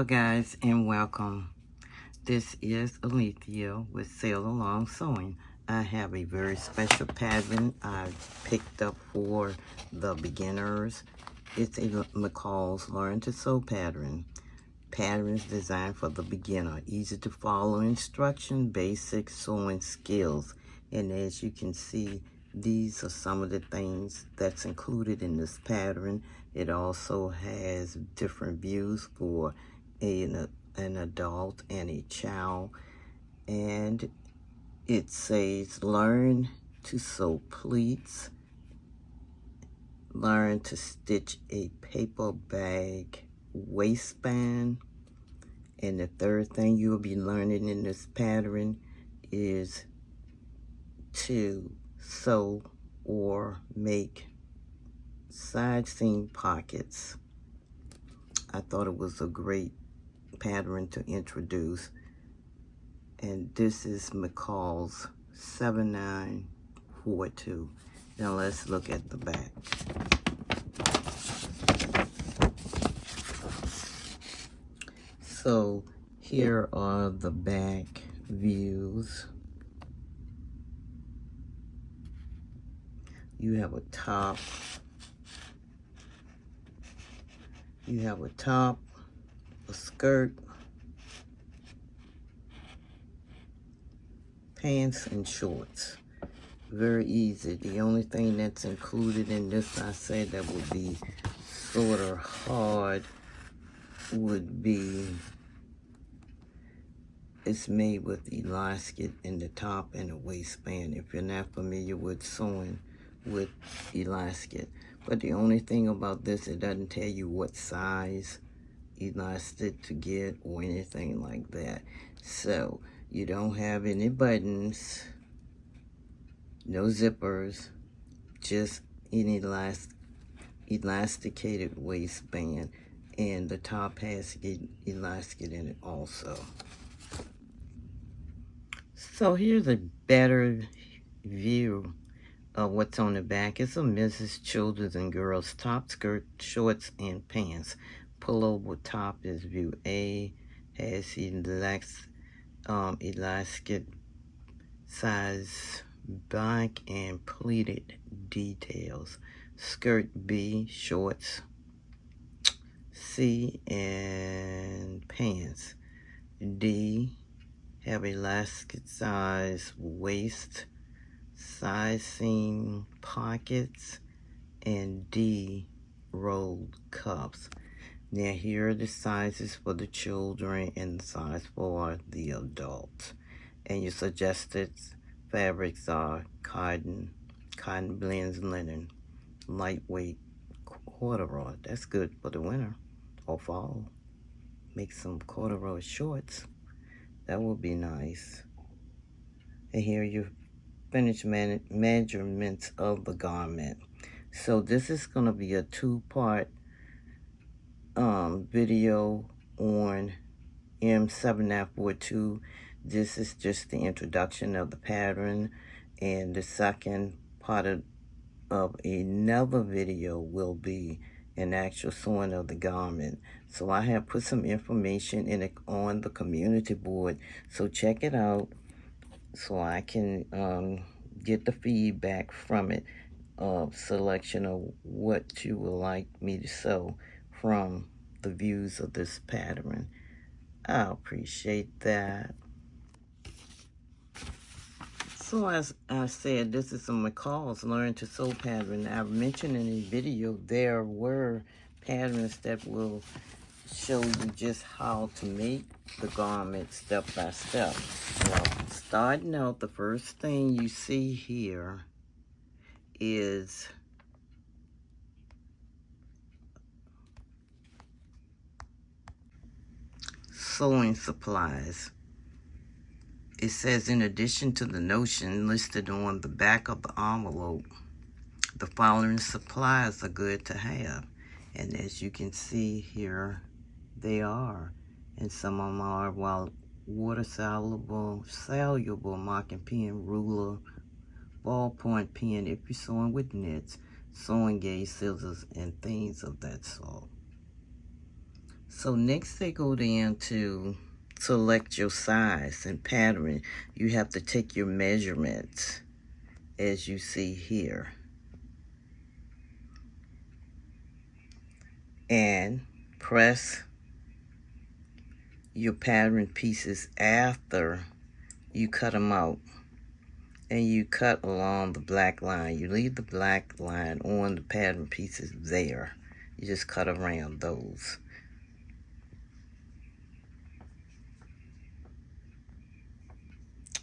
Hello guys and welcome. This is Alethea with Sail Along Sewing. I have a very special pattern I picked up for the beginners. It's a McCall's Learn to Sew pattern. Patterns designed for the beginner. Easy to follow instruction, basic sewing skills. And as you can see, these are some of the things that's included in this pattern. It also has different views for an adult and a child. And it says, learn to sew pleats, learn to stitch a paper bag waistband. And the third thing you'll be learning in this pattern is to sew or make side seam pockets. I thought it was a great pattern to introduce. And this is McCall's 7942. Now let's look at the back. So here are the back views. You have a top. You have a top, a skirt, pants, and shorts. Very easy. The only thing that's included in this, I say that would be sort of hard, would be it's made with elastic in the top and the waistband. If you're not familiar with sewing with elastic. But the only thing about this, it doesn't tell you what size elastic to get or anything like that. So you don't have any buttons, no zippers, just an elasticated waistband, and the top has elastic in it also. So here's a better view of what's on the back. It's a Mrs. Children's and Girls top, skirt, shorts, and pants. Pullover top is view A, has elastic size back and pleated details. Skirt B, shorts C, and pants. D have elastic size waist, side seam pockets, and D rolled cuffs. Now here are the sizes for the children and the size for the adults. And your suggested fabrics are cotton blends, linen, lightweight corduroy. That's good for the winter or fall. Make some corduroy shorts. That would be nice. And here are your finished measurements of the garment. So this is going to be a two-part video on M7942. This is just the introduction of the pattern, and the second part of another video will be an actual sewing of the garment. So I have put some information in it on the community board, so check it out so I can get the feedback from it, selection of what you would like me to sew from the views of this pattern. I appreciate that. So as I said, this is a McCall's Learn to Sew pattern. I've mentioned in the video there were patterns that will show you just how to make the garment step by step. Well, starting out, the first thing you see here is sewing supplies. It says, in addition to the notion listed on the back of the envelope, the following supplies are good to have. And as you can see here, they are. And some of them are, well, water-soluble marking pen, ruler, ballpoint pen if you're sewing with knits, sewing gauge, scissors, and things of that sort. So next they go down to select your size and pattern. You have to take your measurements as you see here and press your pattern pieces after you cut them out, and you cut along the black line. You leave the black line on the pattern pieces there. You just cut around those.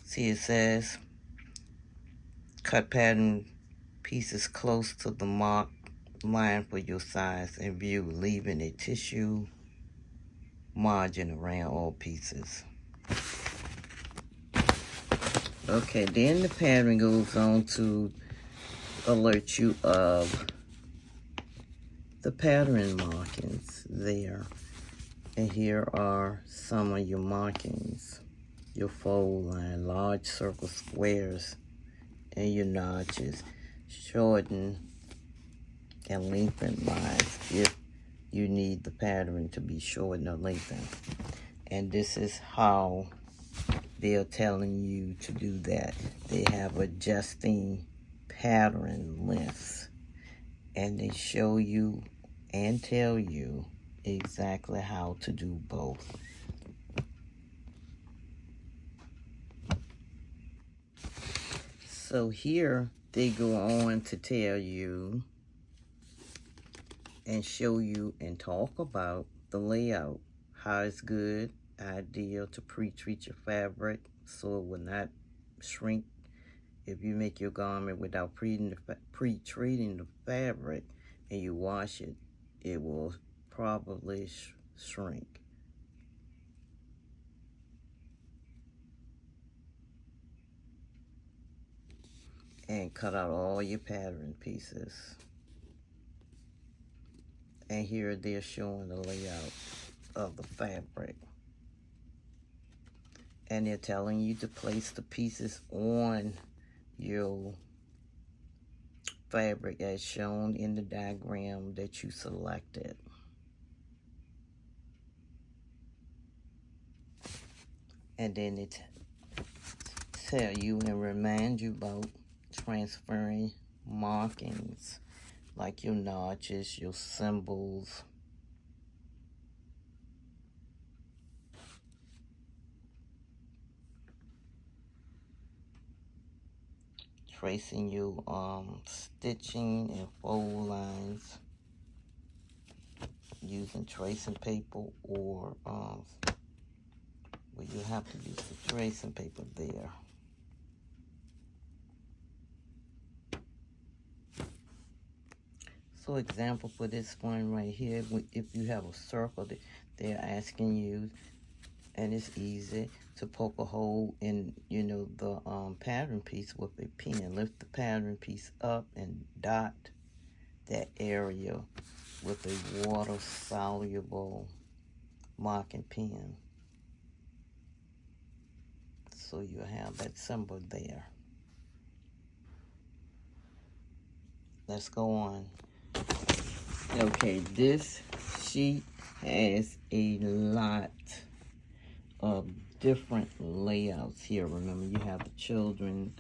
See, it says cut pattern pieces close to the mark line for your size and view, leaving a tissue margin around all pieces. Okay, then the pattern goes on to alert you of the pattern markings there. And here are some of your markings. Your fold line, large circle squares, and your notches. Shorten and lengthen lines if you need the pattern to be shortened or lengthened. And this is how they're telling you to do that. They have adjusting pattern lengths, and they show you and tell you exactly how to do both. So here they go on to tell you and show you and talk about the layout, how it's good, ideal to pre-treat your fabric so it will not shrink. If you make your garment without pre-treating the fabric and you wash it, it will probably shrink. And cut out all your pattern pieces. And here they're showing the layout of the fabric. And they're telling you to place the pieces on your fabric as shown in the diagram that you selected. And then it tell you and remind you about transferring markings like your notches, your symbols, tracing your stitching and fold lines using tracing paper, or well, you have to use the tracing paper there. So example for this one right here, if you have a circle, they're asking you, and it's easy, to poke a hole in, the pattern piece with a pen. Lift the pattern piece up and dot that area with a water-soluble marking pen. So you have that symbol there. Let's go on. Okay, this sheet has a lot of different layouts here. Remember, you have the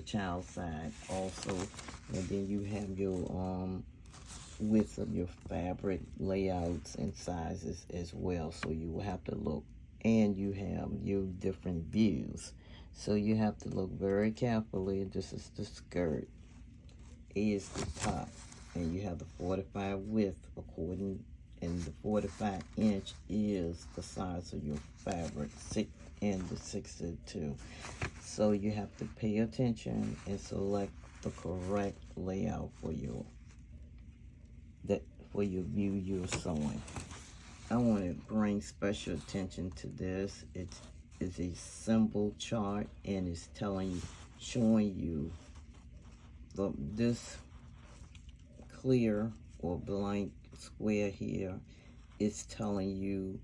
child side also, and then you have your width of your fabric layouts and sizes as well. So you will have to look, and you have your different views. So you have to look very carefully. This is the skirt, is the top, and you have the 45 width according, and the 45 inch is the size of your fabric, and the 62. So you have to pay attention and select the correct layout for your view you're sewing. I want to bring special attention to this. It is a symbol chart, and it's showing you this clear or blank square here is telling you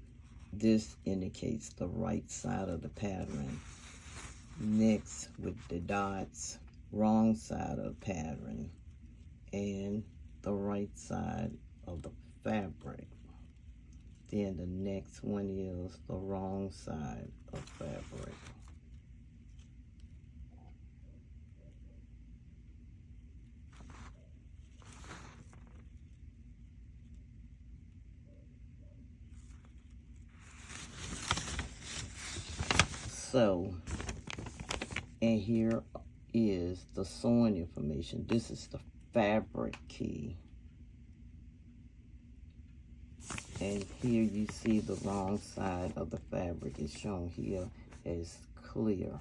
this indicates the right side of the pattern. Next, with the dots, wrong side of the pattern, and the right side of the fabric. Then the next one is the wrong side of fabric. So, and here is the sewing information. This is the fabric key. And here you see the wrong side of the fabric is shown here as clear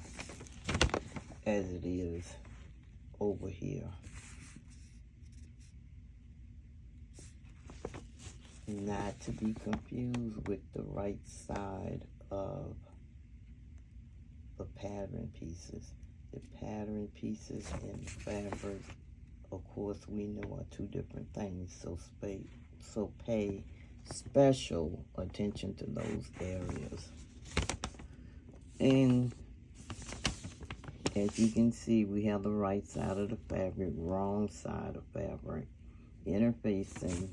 as it is over here. Not to be confused with the right side of the pattern pieces. The pattern pieces and the fabric, of course, we know are two different things. So pay special attention to those areas. And as you can see, we have the right side of the fabric, wrong side of fabric, interfacing,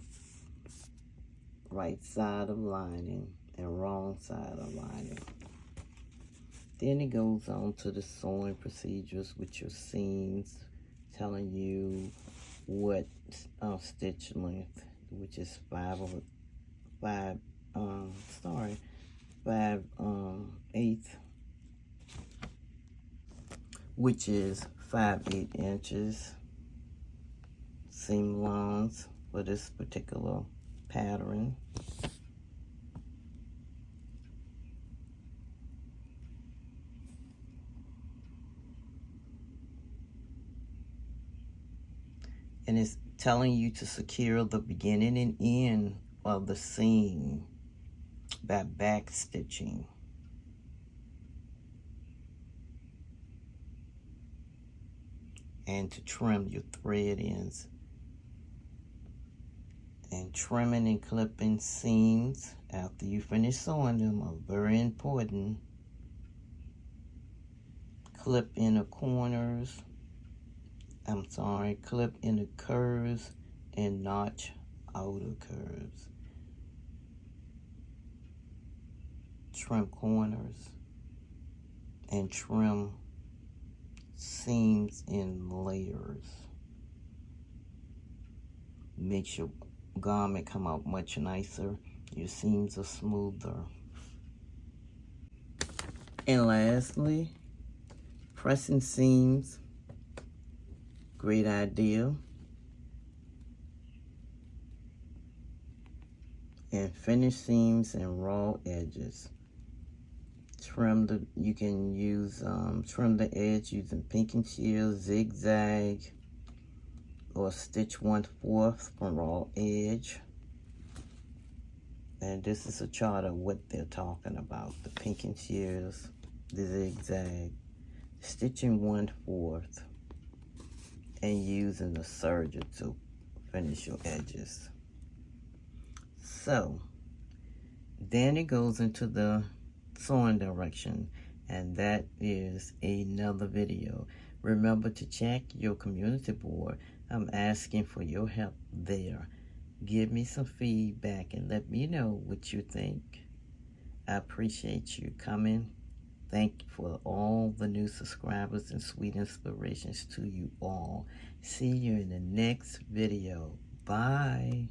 right side of lining, and wrong side of lining. Then it goes on to the sewing procedures with your seams, telling you what stitch length, which is 5/8, which is 5/8 inches seam lines for this particular pattern. And it's telling you to secure the beginning and end of the seam by back stitching. And to trim your thread ends. And trimming and clipping seams after you finish sewing them are very important. Clip in the corners. Clip in the curves and notch outer curves. Trim corners and trim seams in layers. Makes your garment come out much nicer. Your seams are smoother. And lastly, pressing seams. Great idea. And finish seams and raw edges. You can use, trim the edge using pinking shears, zigzag, or stitch 1/4 from raw edge. And this is a chart of what they're talking about. The pinking shears, the zigzag, stitching 1/4. And using the serger to finish your edges. So, then it goes into the sewing direction, and that is another video. Remember to check your community board. I'm asking for your help there. Give me some feedback and let me know what you think. I appreciate you coming. Thank you for all the new subscribers and sweet inspirations to you all. See you in the next video. Bye.